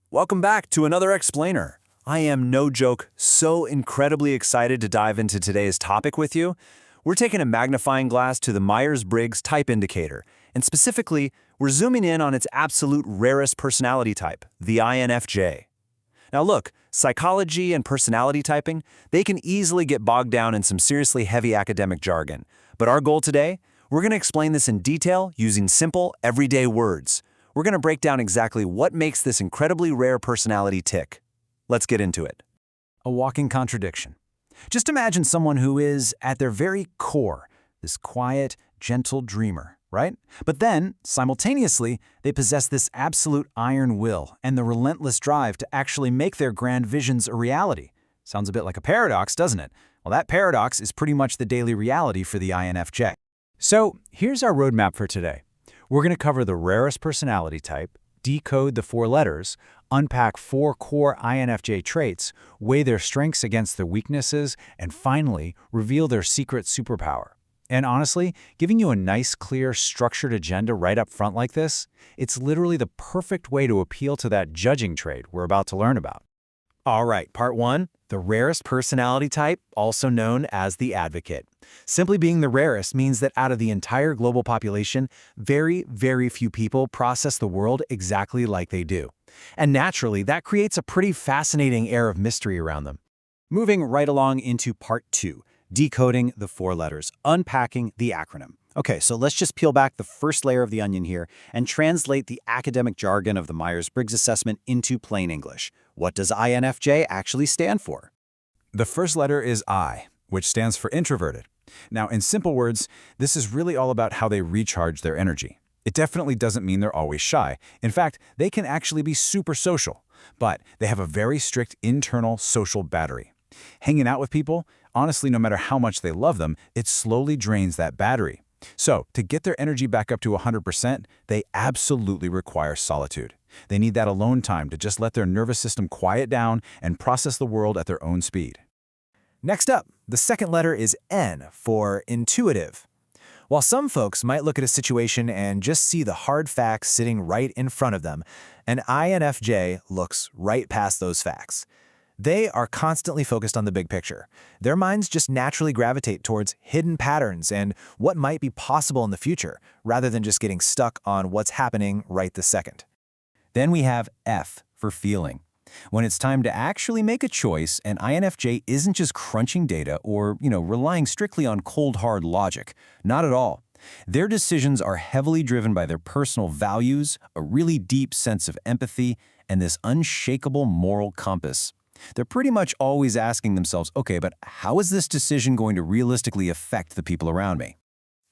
Welcome back to another explainer. I am, no joke, so incredibly excited to dive into today's topic with you. We're taking a magnifying glass to the Myers-Briggs Type Indicator, and specifically, we're zooming in on its absolute rarest personality type, the INFJ. Now look, psychology and personality typing, they can easily get bogged down in some seriously heavy academic jargon. But our goal today, we're going to explain this in detail using simple, everyday words. We're going to break down exactly what makes this incredibly rare personality tick. Let's get into it. A walking contradiction. Just imagine someone who is, at their very core, this quiet, gentle dreamer, right? But then, simultaneously, they possess this absolute iron will and the relentless drive to actually make their grand visions a reality. Sounds a bit like a paradox, doesn't it? Well, that paradox is pretty much the daily reality for the INFJ. So, here's our roadmap for today. We're going to cover the rarest personality type, decode the 4 letters, unpack 4 core INFJ traits, weigh their strengths against their weaknesses, and finally, reveal their secret superpower. And honestly, giving you a nice, clear, structured agenda right up front like this, it's literally the perfect way to appeal to that judging trait we're about to learn about. All right, part 1, the rarest personality type, also known as the advocate. Simply being the rarest means that out of the entire global population, very, very few people process the world exactly like they do. And naturally, that creates a pretty fascinating air of mystery around them. Moving right along into part 2, decoding the 4 letters, unpacking the acronym. Okay, so let's just peel back the first layer of the onion here and translate the academic jargon of the Myers-Briggs assessment into plain English. What does INFJ actually stand for? The first letter is I, which stands for Introverted. Now, in simple words, this is really all about how they recharge their energy. It definitely doesn't mean they're always shy. In fact, they can actually be super social, but they have a very strict internal social battery. Hanging out with people, honestly, no matter how much they love them, it slowly drains that battery. So, to get their energy back up to 100%, they absolutely require solitude. They need that alone time to just let their nervous system quiet down and process the world at their own speed. Next up, the second letter is N for intuitive. While some folks might look at a situation and just see the hard facts sitting right in front of them, an INFJ looks right past those facts. They are constantly focused on the big picture. Their minds just naturally gravitate towards hidden patterns and what might be possible in the future, rather than just getting stuck on what's happening right this second. Then we have F for feeling. When it's time to actually make a choice, an INFJ isn't just crunching data or, relying strictly on cold, hard logic. Not at all. Their decisions are heavily driven by their personal values, a really deep sense of empathy, and this unshakable moral compass. They're pretty much always asking themselves, okay, but how is this decision going to realistically affect the people around me?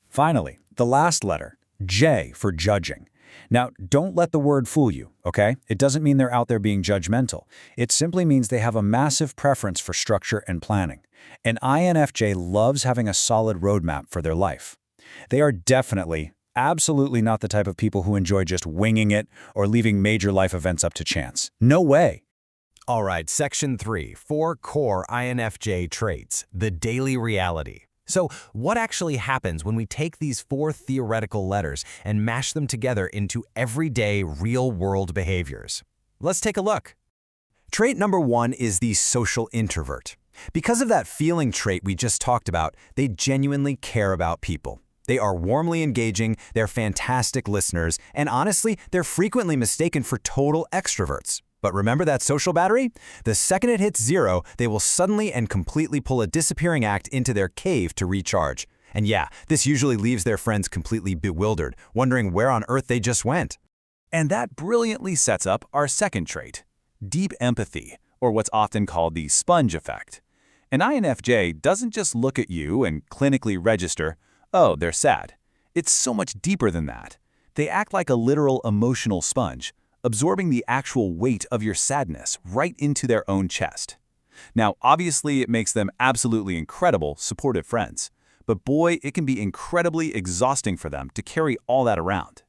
Finally, the last letter, J for judging. Now, don't let the word fool you, okay? It doesn't mean they're out there being judgmental. It simply means they have a massive preference for structure and planning. An INFJ loves having a solid roadmap for their life. They are definitely, absolutely not the type of people who enjoy just winging it or leaving major life events up to chance. No way. All right, Section 3, 4 core INFJ traits, the daily reality. So, what actually happens when we take these 4 theoretical letters and mash them together into everyday, real-world behaviors? Let's take a look. Trait number 1 is the social introvert. Because of that feeling trait we just talked about, they genuinely care about people. They are warmly engaging, they're fantastic listeners, and honestly, they're frequently mistaken for total extroverts. But remember that social battery? The second it hits 0, they will suddenly and completely pull a disappearing act into their cave to recharge. And yeah, this usually leaves their friends completely bewildered, wondering where on earth they just went. And that brilliantly sets up our second trait, deep empathy, or what's often called the sponge effect. An INFJ doesn't just look at you and clinically register, oh, they're sad. It's so much deeper than that. They act like a literal emotional sponge, absorbing the actual weight of your sadness right into their own chest. Now, obviously, it makes them absolutely incredible, supportive friends. But boy, it can be incredibly exhausting for them to carry all that around.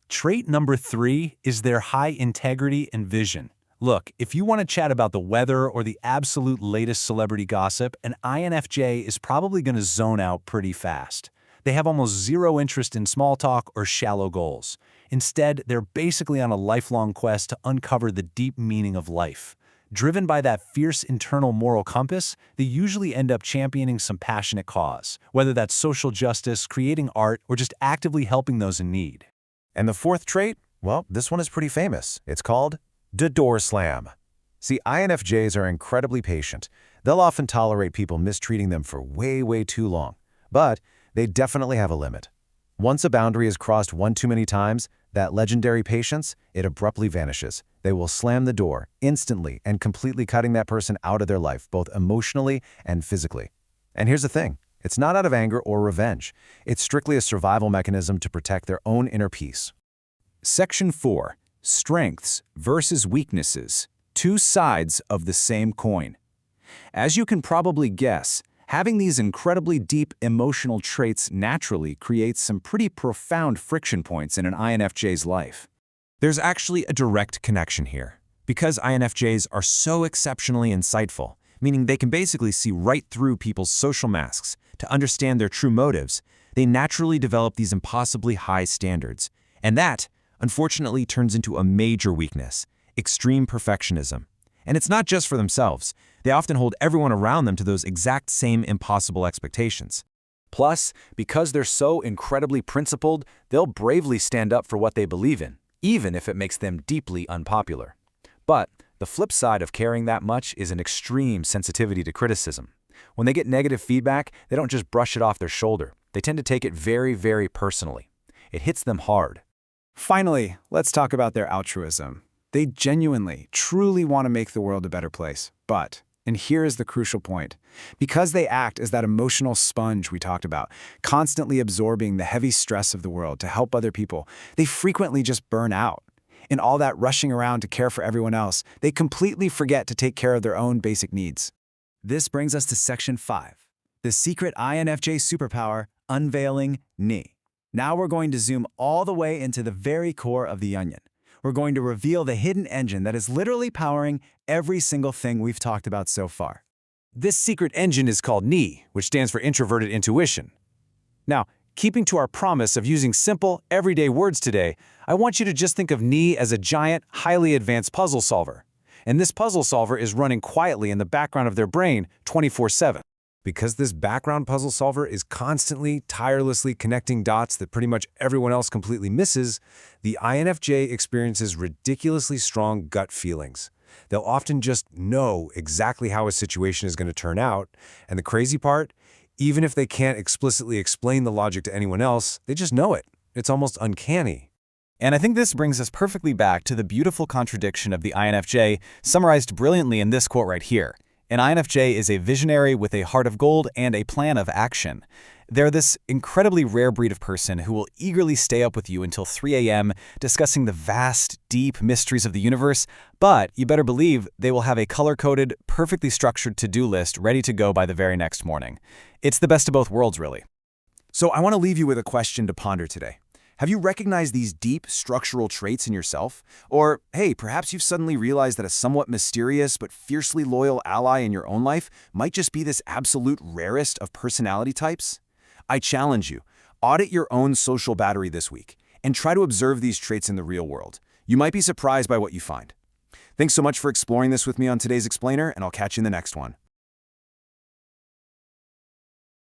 Trait number 3 is their high integrity and vision. Look, if you want to chat about the weather or the absolute latest celebrity gossip, an INFJ is probably going to zone out pretty fast. They have almost zero interest in small talk or shallow goals. Instead, they're basically on a lifelong quest to uncover the deep meaning of life. Driven by that fierce internal moral compass, they usually end up championing some passionate cause, whether that's social justice, creating art, or just actively helping those in need. And the fourth trait? Well, this one is pretty famous. It's called the door slam. See, INFJs are incredibly patient. They'll often tolerate people mistreating them for way too long. But they definitely have a limit. Once a boundary is crossed one too many times, that legendary patience, it abruptly vanishes. They will slam the door instantly and completely cutting that person out of their life, both emotionally and physically. And here's the thing. It's not out of anger or revenge. It's strictly a survival mechanism to protect their own inner peace. Section 4. Strengths versus weaknesses. Two sides of the same coin. As you can probably guess, having these incredibly deep emotional traits naturally creates some pretty profound friction points in an INFJ's life. There's actually a direct connection here. Because INFJs are so exceptionally insightful, meaning they can basically see right through people's social masks to understand their true motives, they naturally develop these impossibly high standards. And that, unfortunately, turns into a major weakness: extreme perfectionism. And it's not just for themselves. They often hold everyone around them to those exact same impossible expectations. Plus, because they're so incredibly principled, they'll bravely stand up for what they believe in, even if it makes them deeply unpopular. But the flip side of caring that much is an extreme sensitivity to criticism. When they get negative feedback, they don't just brush it off their shoulder. They tend to take it very personally. It hits them hard. Finally, let's talk about their altruism. They genuinely, truly want to make the world a better place. But, and here is the crucial point, because they act as that emotional sponge we talked about, constantly absorbing the heavy stress of the world to help other people, they frequently just burn out. In all that rushing around to care for everyone else, they completely forget to take care of their own basic needs. This brings us to Section 5, the secret INFJ superpower, unveiling Ni. Now we're going to zoom all the way into the very core of the onion. We're going to reveal the hidden engine that is literally powering every single thing we've talked about so far. This secret engine is called Ni, which stands for Introverted Intuition. Now, keeping to our promise of using simple, everyday words today, I want you to just think of Ni as a giant, highly advanced puzzle solver. And this puzzle solver is running quietly in the background of their brain 24/7. Because this background puzzle solver is constantly, tirelessly connecting dots that pretty much everyone else completely misses, the INFJ experiences ridiculously strong gut feelings. They'll often just know exactly how a situation is going to turn out, and the crazy part, even if they can't explicitly explain the logic to anyone else, they just know it. It's almost uncanny. And I think this brings us perfectly back to the beautiful contradiction of the INFJ, summarized brilliantly in this quote right here. An INFJ is a visionary with a heart of gold and a plan of action. They're this incredibly rare breed of person who will eagerly stay up with you until 3 a.m. discussing the vast, deep mysteries of the universe, but you better believe they will have a color-coded, perfectly structured to-do list ready to go by the very next morning. It's the best of both worlds, really. So I want to leave you with a question to ponder today. Have you recognized these deep structural traits in yourself? Or, hey, perhaps you've suddenly realized that a somewhat mysterious but fiercely loyal ally in your own life might just be this absolute rarest of personality types? I challenge you, audit your own social battery this week and try to observe these traits in the real world. You might be surprised by what you find. Thanks so much for exploring this with me on today's Explainer, and I'll catch you in the next one.